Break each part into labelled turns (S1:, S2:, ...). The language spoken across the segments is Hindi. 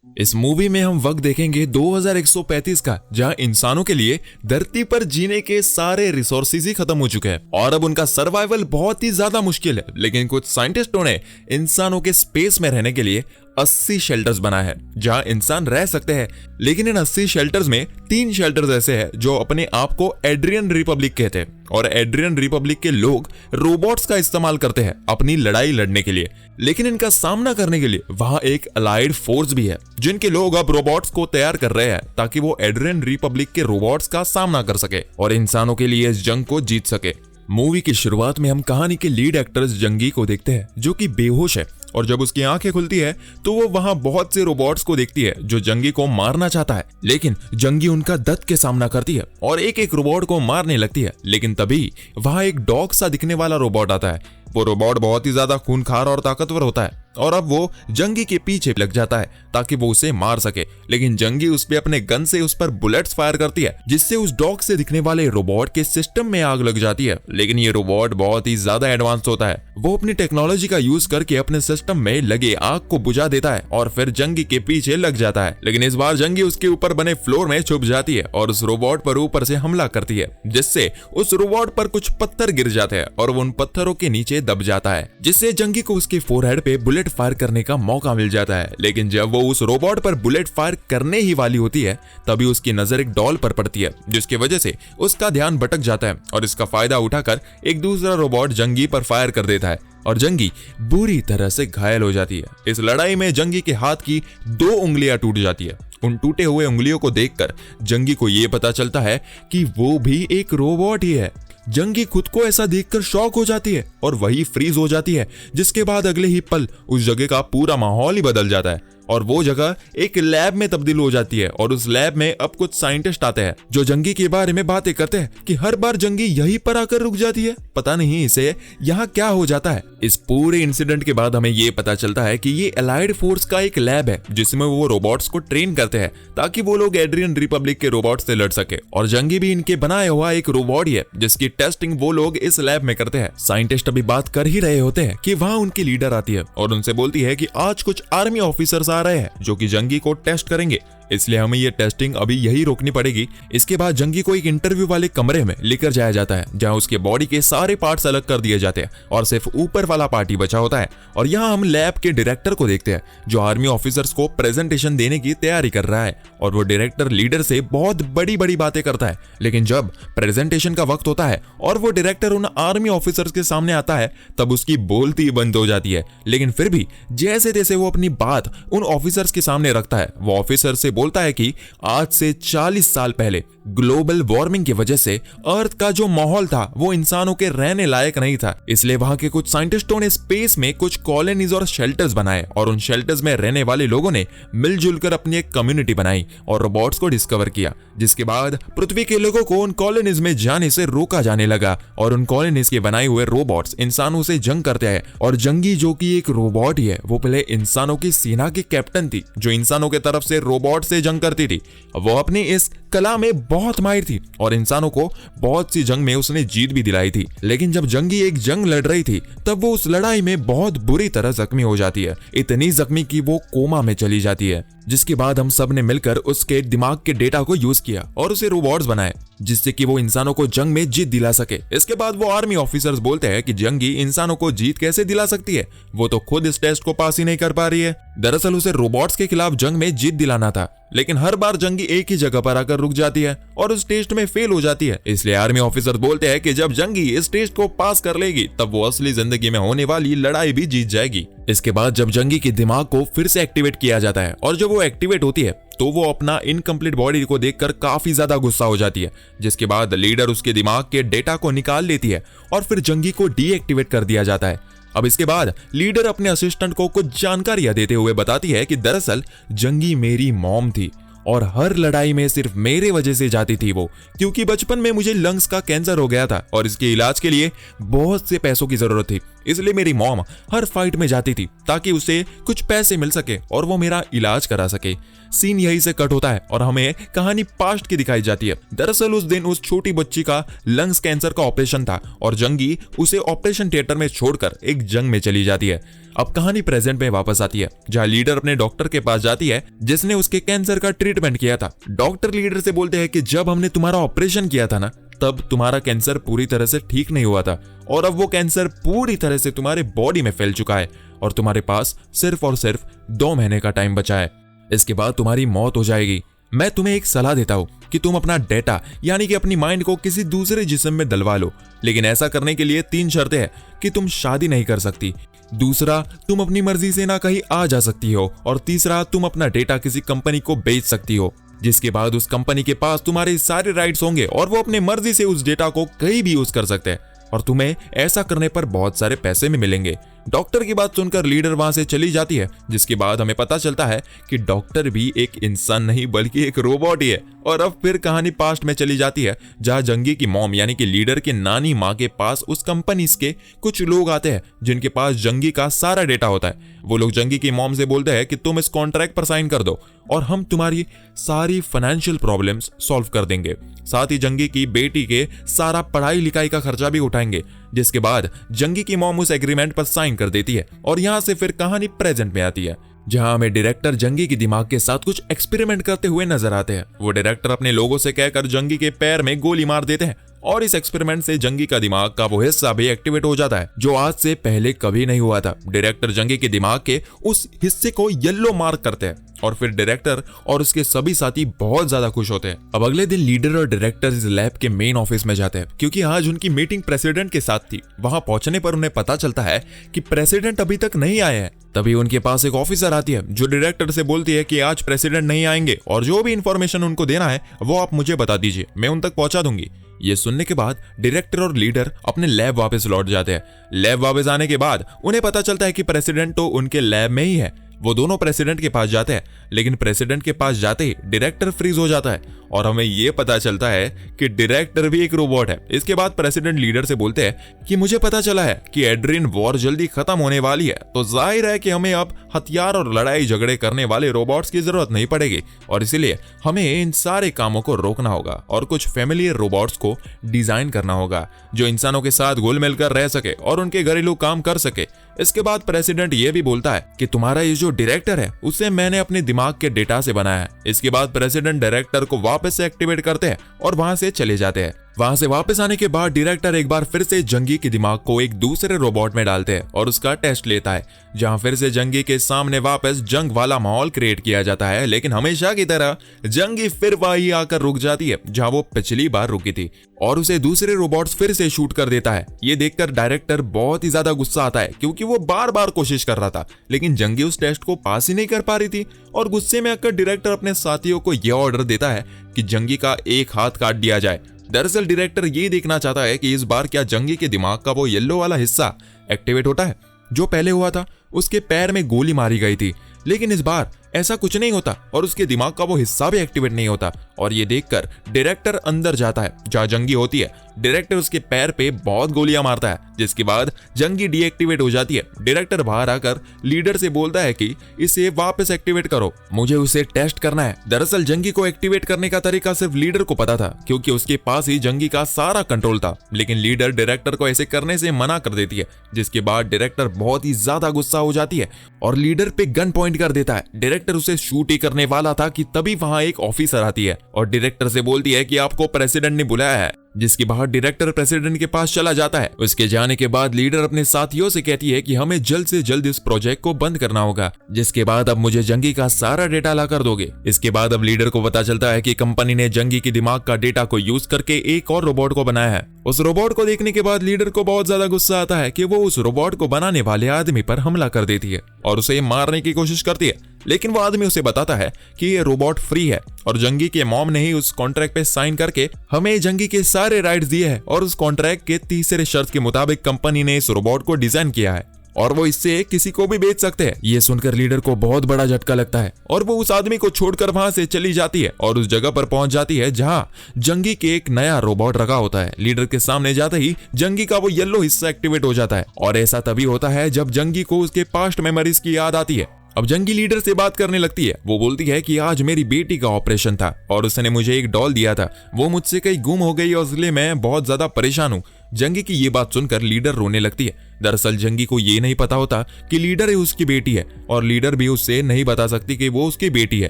S1: इस मूवी में हम वक्त देखेंगे 2135 का, जहां इंसानों के लिए धरती पर जीने के सारे रिसोर्सेज ही खत्म हो चुके हैं और अब उनका सर्वाइवल बहुत ही ज्यादा मुश्किल है। लेकिन कुछ साइंटिस्टों ने इंसानों के स्पेस में रहने के लिए 80 शेल्टर्स बनाए हैं जहां इंसान रह सकते हैं। लेकिन इन 80 शेल्टर्स में 3 शेल्टर्स ऐसे हैं जो अपने आप को एड्रियन रिपब्लिक कहते हैं, और एड्रियन रिपब्लिक के लोग रोबोट्स का इस्तेमाल करते हैं अपनी लड़ाई लड़ने के लिए। लेकिन इनका सामना करने के लिए वहां एक अलाइड फोर्स भी है, जिनके लोग अब रोबोट्स को तैयार कर रहे हैं ताकि वो एड्रियन रिपब्लिक के रोबोट्स का सामना कर सके और इंसानों के लिए इस जंग को जीत सके। मूवी की शुरुआत में हम कहानी के लीड एक्टर्स जंगी को देखते हैं जो कि बेहोश है, और जब उसकी आंखें खुलती है तो वो वहां बहुत से रोबोट्स को देखती है जो जंगी को मारना चाहता है। लेकिन जंगी उनका दत्त के सामना करती है और एक एक रोबोट को मारने लगती है। लेकिन तभी वहां एक डॉग सा दिखने वाला रोबोट आता है। वो रोबोट बहुत ही ज्यादा खूंखार और ताकतवर होता है और अब वो जंगी के पीछे लग जाता है ताकि वो उसे मार सके। लेकिन जंगी उस पे अपने गन से उस पर बुलेट्स फायर करती है, जिससे उस डॉग से दिखने वाले रोबोट के सिस्टम में आग लग जाती है। लेकिन ये रोबोट बहुत ही ज्यादा एडवांस होता है। वो अपनी टेक्नोलॉजी का यूज करके अपने सिस्टम में लगे आग को बुझा देता है और फिर जंगी के पीछे लग जाता है। लेकिन इस बार जंगी उसके ऊपर बने फ्लोर में छुप जाती है और उस रोबोट पर ऊपर से हमला करती है, जिससे उस रोबोट पर कुछ पत्थर गिर जाते हैं और वो उन पत्थरों के नीचे दब जाता है, जिससे जंगी को उसके फोरहेड पे बुलेट फायर करने का मौका मिल जाता है। लेकिन जब वो उस रोबोट पर बुलेट फायर करने ही वाली होती है तभी उसकी नजर एक डॉल पर पड़ती है, जिसकी वजह से उसका ध्यान भटक जाता है और इसका फायदा उठाकर एक दूसरा रोबोट जंगी पर फायर कर देता है और जंगी बुरी तरह से घायल हो जाती है। इस लड़ाई में जंगी के हाथ की 2 उंगलियां टूट जाती है। उन टूटे हुए उंगलियों को देखकर जंगी को यह पता चलता है कि वो भी एक रोबोट ही है। जंगी खुद को ऐसा देखकर शॉक हो जाती है और वही फ्रीज हो जाती है, जिसके बाद अगले ही पल उस जगह का पूरा माहौल ही बदल जाता है और वो जगह एक लैब में तब्दील हो जाती है। और उस लैब में अब कुछ साइंटिस्ट आते हैं जो जंगी के बारे में बातें करते हैं कि हर बार जंगी यहीं पर आकर रुक जाती है, पता नहीं इसे यहाँ क्या हो जाता है। इस पूरे इंसिडेंट के बाद हमें ये पता चलता है कि ये अलाइड फोर्स का एक लैब है जिसमें वो रोबोट्स को ट्रेन करते हैं ताकि वो लोग एड्रियन रिपब्लिक के रोबोट्स से लड़ सके। और जंगी भी इनके बनाया हुआ एक रोबोट ही है जिसकी टेस्टिंग वो लोग इस लैब में करते हैं। साइंटिस्ट अभी बात कर ही रहे होते हैं कि वहां उनकी लीडर आती है और उनसे बोलती है कि आज कुछ आर्मी ऑफिसर्स आ रहे हैं जो कि जंगी को टेस्ट करेंगे, इसलिए हमें ये टेस्टिंग अभी यही रोकनी पड़ेगी। इसके बाद जंगी को एक इंटरव्यू वाले कमरे में लेकर जाया जाता है जहां उसके बॉडी के सारे पार्ट्स अलग कर दिए जाते हैं और सिर्फ ऊपर वाला पार्ट ही बचा होता है। और यहाँ हम लैब के डायरेक्टर को देखते हैं जो आर्मी ऑफिसर्स को प्रेजेंटेशन देने की तैयारी कर रहा है और वो डायरेक्टर लीडर से बहुत बड़ी बड़ी बातें करता है। लेकिन जब प्रेजेंटेशन का वक्त होता है और वो डायरेक्टर उन आर्मी ऑफिसर्स के सामने आता है तब उसकी बोलती बंद हो जाती है। लेकिन फिर भी जैसे तैसे वो अपनी बात उन ऑफिसर्स के सामने रखता है। वो ऑफिसर से बोलता है कि आज से 40 साल पहले ग्लोबल वार्मिंग की वजह से अर्थ का जो माहौल था वो इंसानों के रहने लायक नहीं था, इसलिए वहां के कुछ साइंटिस्टों ने स्पेस में कुछ कॉलोनीज और शेल्टर्स बनाए और उन शेल्टर्स में रहने वाले लोगों ने मिलजुल कर अपनी एक कम्युनिटी बनाई और रोबोट्स को डिस्कवर किया, जिसके बाद पृथ्वी के लोगों को उन कॉलोनीज में जाने से रोका जाने लगा और उन कॉलोनीज के बनाए हुए रोबोट्स इंसानों से जंग करते हैं। और जंगी जो कि एक रोबोट ही है वो पहले इंसानों की सेना की कैप्टन थी जो इंसानों के तरफ से रोबोट से जंग करती थी। वो अपनी इस कला में बहुत माहिर थी और इंसानों को बहुत सी जंग में उसने जीत भी दिलाई थी। लेकिन जब जंगी एक जंग लड़ रही थी तब वो उस लड़ाई में बहुत बुरी तरह जख्मी हो जाती है, इतनी जख्मी कि वो कोमा में चली जाती है। जिसके बाद हम सब ने मिलकर उसके दिमाग के डेटा को यूज किया और उसे रोबोट्स बनाए जिससे कि वो इंसानों को जंग में जीत दिला सके। इसके बाद वो आर्मी ऑफिसर्स बोलते हैं कि जंगी इंसानों को जीत कैसे दिला सकती है, वो तो खुद इस टेस्ट को पास ही नहीं कर पा रही है। दरअसल उसे रोबोट्स के खिलाफ जंग में जीत दिलाना था, लेकिन हर बार जंगी एक ही जगह पर आकर रुक जाती है और उस टेस्ट में फेल हो जाती है। इसलिए आर्मी ऑफिसर बोलते हैं कि जब जंगी इस टेस्ट को पास कर लेगी तब वो असली जिंदगी में होने वाली लड़ाई भी जीत जाएगी। इसके बाद जब जंगी के दिमाग को फिर से एक्टिवेट किया जाता है और जब वो एक्टिवेट होती है तो वो अपना इनकम्प्लीट बॉडी को देखकर काफी ज्यादा गुस्सा हो जाती है, जिसके बाद लीडर उसके दिमाग के डेटा को निकाल लेती है और फिर जंगी को डीएक्टिवेट कर दिया जाता है। अब इसके बाद लीडर अपने असिस्टेंट को कुछ जानकारियां देते हुए बताती है कि दरअसल जंगी मेरी मॉम थी और हर लड़ाई में सिर्फ मेरे वजह से जाती थी वो, क्योंकि बचपन में मुझे लंग्स का कैंसर हो गया था और इसके इलाज के लिए बहुत से पैसों की जरूरत थी, इसलिए मेरी मॉम हर फाइट में जाती थी ताकि उसे कुछ पैसे मिल सके और वो मेरा इलाज करा सके। सीन यही से कट होता है और हमें कहानी पास्ट की दिखाई जाती है। दरअसल उस दिन उस छोटी बच्ची का लंग्स कैंसर का ऑपरेशन था और जंगी उसे ऑपरेशन थिएटर में छोड़कर एक जंग में चली जाती है। अब कहानी प्रेजेंट में वापस आती है, जहाँ लीडर अपने डॉक्टर के पास जाती है जिसने उसके कैंसर का ट्रीटमेंट किया था। डॉक्टर लीडर से बोलते हैं कि जब हमने तुम्हारा ऑपरेशन किया था ना, तब तुम्हारा कैंसर पूरी तरह से ठीक नहीं हुआ था और अब वो कैंसर पूरी तरह से तुम्हारे बॉडी में फैल चुका है और तुम्हारे पास सिर्फ और सिर्फ 2 महीने का टाइम बचा है। इसके बाद तुम्हारी मौत हो जाएगी। मैं तुम्हें एक सलाह देता हूँ कि तुम अपना डेटा यानी कि अपनी माइंड को किसी दूसरे जिस्म में डलवा लो, लेकिन ऐसा करने के लिए 3 शर्तें हैं कि तुम शादी नहीं कर सकती, दूसरा तुम अपनी मर्जी से ना कहीं आ जा सकती हो और तीसरा तुम अपना डेटा किसी कंपनी को बेच सकती हो, जिसके बाद उस कंपनी के पास तुम्हारे सारे राइट्स होंगे और वो अपने मर्जी से उस डेटा को कहीं भी यूज कर सकते हैं और तुम्हें ऐसा करने पर बहुत सारे पैसे भी मिलेंगे। डॉक्टर की बात सुनकर लीडर वहां से चली जाती है, जिसके बाद हमें पता चलता है कि डॉक्टर भी एक इंसान नहीं बल्कि एक रोबोट ही है। और अब फिर कहानी पास्ट में चली जाती है, जहां जंगी की मॉम यानी कि लीडर के नानी माँ के पास उस कंपनी के कुछ लोग आते हैं जिनके पास जंगी का सारा डेटा होता है। वो लोग जंगी की मॉम से बोलते हैं कि तुम इस कॉन्ट्रैक्ट पर साइन कर दो और हम तुम्हारी सारी फाइनेंशियल प्रॉब्लम्स सॉल्व कर देंगे, साथ ही जंगी की बेटी के सारा पढ़ाई लिखाई का खर्चा भी उठाएंगे। जिसके बाद जंगी की मॉम उस एग्रीमेंट पर साइन कर देती है और यहाँ से फिर कहानी प्रेजेंट में आती है, जहां हमें डायरेक्टर जंगी की दिमाग के साथ कुछ एक्सपेरिमेंट करते हुए नजर आते हैं। वो डायरेक्टर अपने लोगों से कहकर जंगी के पैर में गोली मार देते हैं और इस एक्सपेरिमेंट से जंगी का दिमाग का वो हिस्सा भी एक्टिवेट हो जाता है जो आज से पहले कभी नहीं हुआ था। डायरेक्टर जंगी के दिमाग के उस हिस्से को येलो मार्क करते हैं और फिर डायरेक्टर और उसके सभी साथी बहुत ज्यादा खुश होते हैं। अब अगले दिन लीडर और डायरेक्टर इस लैब के मेन ऑफिस में जाते हैं क्योंकि आज उनकी मीटिंग प्रेसिडेंट के साथ थी। वहां पहुंचने पर उन्हें पता चलता है कि प्रेसिडेंट अभी तक नहीं आए हैं। तभी उनके पास एक ऑफिसर आती है जो डायरेक्टर से बोलती है कि आज प्रेसिडेंट नहीं आएंगे और जो भी इंफॉर्मेशन उनको देना है वो आप मुझे बता दीजिए, मैं उन तक पहुंचा दूंगी। ये सुनने के बाद डायरेक्टर और लीडर अपने लैब वापस लौट जाते हैं। लैब वापस आने के बाद उन्हें पता चलता है कि प्रेसिडेंट तो उनके लैब में ही है। वो दोनों प्रेसिडेंट के पास जाते हैं, लेकिन प्रेसिडेंट के पास जाते ही डायरेक्टर फ्रीज हो जाता है और हमें ये पता चलता है कि डायरेक्टर भी एक रोबोट है। इसके बाद प्रेसिडेंट लीडर से बोलते हैं कि मुझे पता चला है कि एड्रिन वॉर जल्दी खत्म होने वाली है, तो जाहिर है कि हमें अब हथियार और लड़ाई झगड़े करने वाले रोबोट्स की जरूरत नहीं पड़ेगी और इसीलिए हमें इन सारे कामों को रोकना होगा और कुछ फैमिलियर रोबोट्स को डिजाइन करना होगा जो इंसानों के साथ घुल मिल कर रह सके और उनके घरेलू काम कर सके। इसके बाद प्रेसिडेंट ये भी बोलता है कि तुम्हारा ये जो डायरेक्टर है उसे मैंने अपने दिमाग के डेटा से बनाया है। इसके बाद प्रेसिडेंट डायरेक्टर को वापस से एक्टिवेट करते हैं और वहां से चले जाते हैं। वहां से वापस आने के बाद डायरेक्टर एक बार फिर से जंगी के दिमाग को एक दूसरे रोबोट में डालते हैं और उसका टेस्ट लेता है, जहां फिर से जंगी के सामने वापस जंग वाला माहौल क्रिएट किया जाता है। लेकिन हमेशा की तरह जंगी फिर वही आकर रुक जाती है जहां वो पिछली बार रुकी थी और उसे दूसरे रोबोट्स फिर से शूट कर देता है। ये देखकर डायरेक्टर बहुत ही ज्यादा गुस्सा आता है क्योंकि वो बार बार कोशिश कर रहा था लेकिन जंगी उस टेस्ट को पास ही नहीं कर पा रही थी और गुस्से में आकर डायरेक्टर अपने साथियों को यह ऑर्डर देता है कि जंगी का एक हाथ काट दिया जाए। दरअसल डायरेक्टर ये देखना चाहता है कि इस बार क्या जंगी के दिमाग का वो येलो वाला हिस्सा एक्टिवेट होता है जो पहले हुआ था। उसके पैर में गोली मारी गई थी लेकिन इस बार ऐसा कुछ नहीं होता और उसके दिमाग का वो हिस्सा भी एक्टिवेट नहीं होता और ये देखकर डायरेक्टर अंदर जाता है जहां जंगी होती है। डायरेक्टर उसके पैर पे बहुत गोलियां मारता है जिसके बाद जंगी डीएक्टिवेट हो जाती है। डायरेक्टर बाहर आकर लीडर से बोलता है कि इसे वापस एक्टिवेट करो, मुझे उसे टेस्ट करना है। दरअसल जंगी को एक्टिवेट करने का तरीका सिर्फ लीडर को पता था क्योंकि उसके पास ही जंगी का सारा कंट्रोल था, लेकिन लीडर डायरेक्टर को ऐसे करने से मना कर देती है, जिसके बाद डायरेक्टर बहुत ही ज्यादा गुस्सा हो जाती है और लीडर पे गन पॉइंट कर देता है। डायरेक्टर उसे शूट ही करने वाला था कि तभी वहां एक ऑफिसर आती है और डायरेक्टर से बोलती है कि आपको प्रेसिडेंट ने बुलाया है, जिसके बाद डायरेक्टर प्रेसिडेंट के पास चला जाता है। उसके जाने के बाद लीडर अपने साथियों से कहती है कि हमें जल्द से जल्द इस प्रोजेक्ट को बंद करना होगा, जिसके बाद अब मुझे जंगी का सारा डेटा ला कर दोगे। इसके बाद अब लीडर को पता चलता है कि कंपनी ने जंगी के दिमाग का डेटा को यूज करके एक और रोबोट को बनाया है। उस रोबोट को देखने के बाद लीडर को बहुत ज्यादा गुस्सा आता है कि वो उस रोबोट को बनाने वाले आदमी पर हमला कर देती है और उसे मारने की कोशिश करती है, लेकिन वो आदमी उसे बताता है कि ये रोबोट फ्री है और जंगी के मॉम ने ही उस कॉन्ट्रैक्ट पे साइन करके हमें जंगी के सारे राइट्स दिए हैं और उस कॉन्ट्रैक्ट के तीसरे शर्त के मुताबिक कंपनी ने इस रोबोट को डिजाइन किया है और वो इससे किसी को भी बेच सकते हैं। ये सुनकर लीडर को बहुत बड़ा झटका लगता है और वो उस आदमी को छोड़कर वहां से चली जाती है और उस जगह पर पहुंच जाती है जहां जंगी के एक नया रोबोट रखा होता है। लीडर के सामने जाते ही जंगी का वो येलो हिस्सा एक्टिवेट हो जाता है और ऐसा तभी होता है जब जंगी को उसके पास्ट मेमोरीज की याद आती है। अब जंगी लीडर से बात करने लगती है। वो बोलती है कि आज मेरी बेटी का ऑपरेशन था और उसने मुझे एक डॉल दिया था, वो मुझसे कहीं गुम हो गई और इसलिए मैं बहुत ज्यादा परेशान हूँ। जंगी की ये बात सुनकर लीडर रोने लगती है। दरअसल जंगी को ये नहीं पता होता कि लीडर ही उसकी बेटी है और लीडर भी उससे नहीं बता सकती कि वो उसकी बेटी है।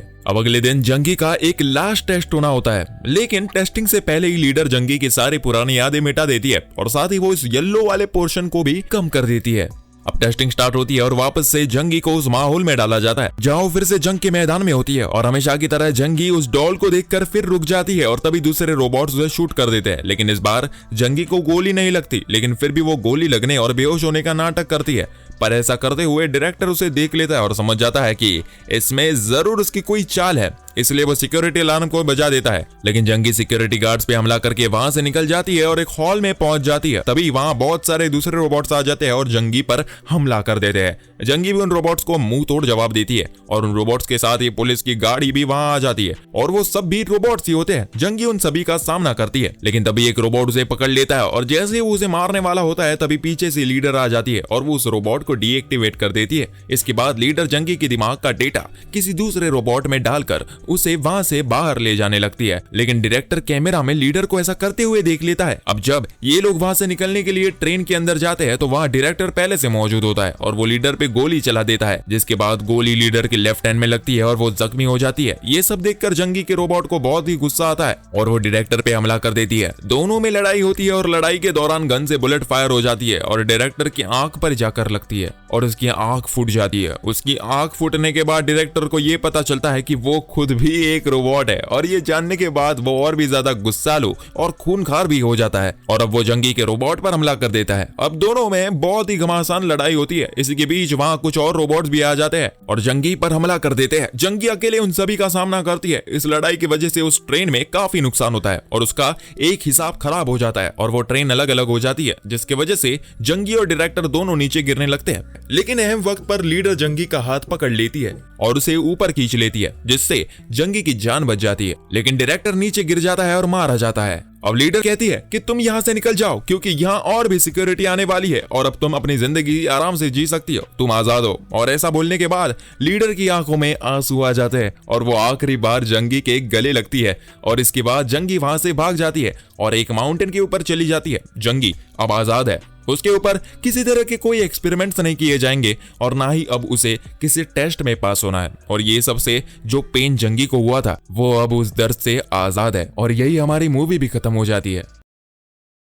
S1: अब अगले दिन जंगी का एक लास्ट टेस्ट होना होता है, लेकिन टेस्टिंग से पहले ही लीडर जंगी की सारी पुरानी यादें मिटा देती है और साथ ही वो इस येलो वाले पोर्शन को भी कम कर देती है। अब टेस्टिंग स्टार्ट होती है और वापस से जंगी को उस माहौल में डाला जाता है जहां वो फिर से जंग के मैदान में होती है और हमेशा की तरह जंगी उस डॉल को देखकर फिर रुक जाती है और तभी दूसरे रोबोट्स उसे शूट कर देते हैं। लेकिन इस बार जंगी को गोली नहीं लगती, लेकिन फिर भी वो गोली लगने और बेहोश होने का नाटक करती है। पर ऐसा करते हुए डायरेक्टर उसे देख लेता है और समझ जाता है कि इसमें जरूर उसकी कोई चाल है, इसलिए वो सिक्योरिटी अलार्म को बजा देता है। लेकिन जंगी सिक्योरिटी गार्ड्स पे हमला करके वहां से निकल जाती है और एक हॉल में पहुंच जाती है। तभी वहां बहुत सारे दूसरे रोबोट्स आ जाते हैं और जंगी पर हमला कर देते हैं। जंगी भी उन रोबोट्स को मुंह तोड़ जवाब देती है और उन रोबोट्स के साथ ही पुलिस की गाड़ी भी वहां आ जाती है और वो सब भी रोबोट्स ही होते हैं। जंगी उन सभी का सामना करती है, लेकिन तभी एक रोबोट उसे पकड़ लेता है और जैसे वो उसे मारने वाला होता है तभी पीछे से लीडर आ जाती है और वो उस रोबोट को डीएक्टिवेट कर देती है। इसके बाद लीडर जंगी के दिमाग का डेटा किसी दूसरे रोबोट में डालकर उसे वहां से बाहर ले जाने लगती है। लेकिन डायरेक्टर कैमरा में लीडर को ऐसा करते हुए देख लेता है। अब जब ये लोग वहां से निकलने के लिए ट्रेन के अंदर जाते हैं तो वहां डायरेक्टर पहले से मौजूद होता है और वो लीडर पे गोली चला देता है, जिसके बाद गोली लीडर के लेफ्ट हैंड में लगती है और वो जख्मी हो जाती है। ये सब देखकर जंगी के रोबोट को बहुत ही गुस्सा आता है और वो डायरेक्टर पे हमला कर देती है। दोनों में लड़ाई होती है और लड़ाई के दौरान गन से बुलेट फायर हो जाती है और डायरेक्टर की आंख पर जाकर लगती है और उसकी आंख फूट जाती है। उसकी आंख फूटने के बाद डायरेक्टर को ये पता चलता है कि वो खुद भी एक रोबोट है और ये जानने के बाद वो और भी ज्यादा गुस्सालू और खूनखार भी हो जाता है और अब वो जंगी के रोबोट पर हमला कर देता है। अब दोनों में बहुत ही घमासान लड़ाई होती है। इसी के बीच वहां कुछ और रोबोट्स भी आ जाते हैं और जंगी पर हमला कर देते हैं। जंगी अकेले उन सभी का सामना करती है। इस लड़ाई की वजह से उस ट्रेन में काफी नुकसान होता है और उसका एक हिसाब खराब हो जाता है और वो ट्रेन अलग अलग हो जाती है, जिसकी वजह से जंगी और डायरेक्टर दोनों नीचे गिरने लगते हैं। लेकिन अहम वक्त पर लीडर जंगी का हाथ पकड़ लेती है और उसे ऊपर खींच लेती है, जिससे जंगी की जान बच जाती है। लेकिन डायरेक्टर नीचे गिर जाता है और मारा जाता है। अब लीडर कहती है कि तुम यहाँ से निकल जाओ क्योंकि यहाँ और भी सिक्योरिटी आने वाली है और अब तुम अपनी जिंदगी आराम से जी सकती हो, तुम आजाद हो। और ऐसा बोलने के बाद लीडर की आंखों में आंसू आ जाते हैं और वो आखिरी बार जंगी के गले लगती है और इसके बाद जंगी वहां से भाग जाती है और एक माउंटेन के ऊपर चली जाती है। जंगी अब आजाद है, उसके ऊपर किसी तरह के कोई एक्सपेरिमेंट्स नहीं किए जाएंगे और ना ही अब उसे किसी टेस्ट में पास होना है। और ये सबसे जो पेन जंगी को हुआ था वो अब उस दर्द से आजाद है और यही हमारी मूवी भी खत्म हो जाती है।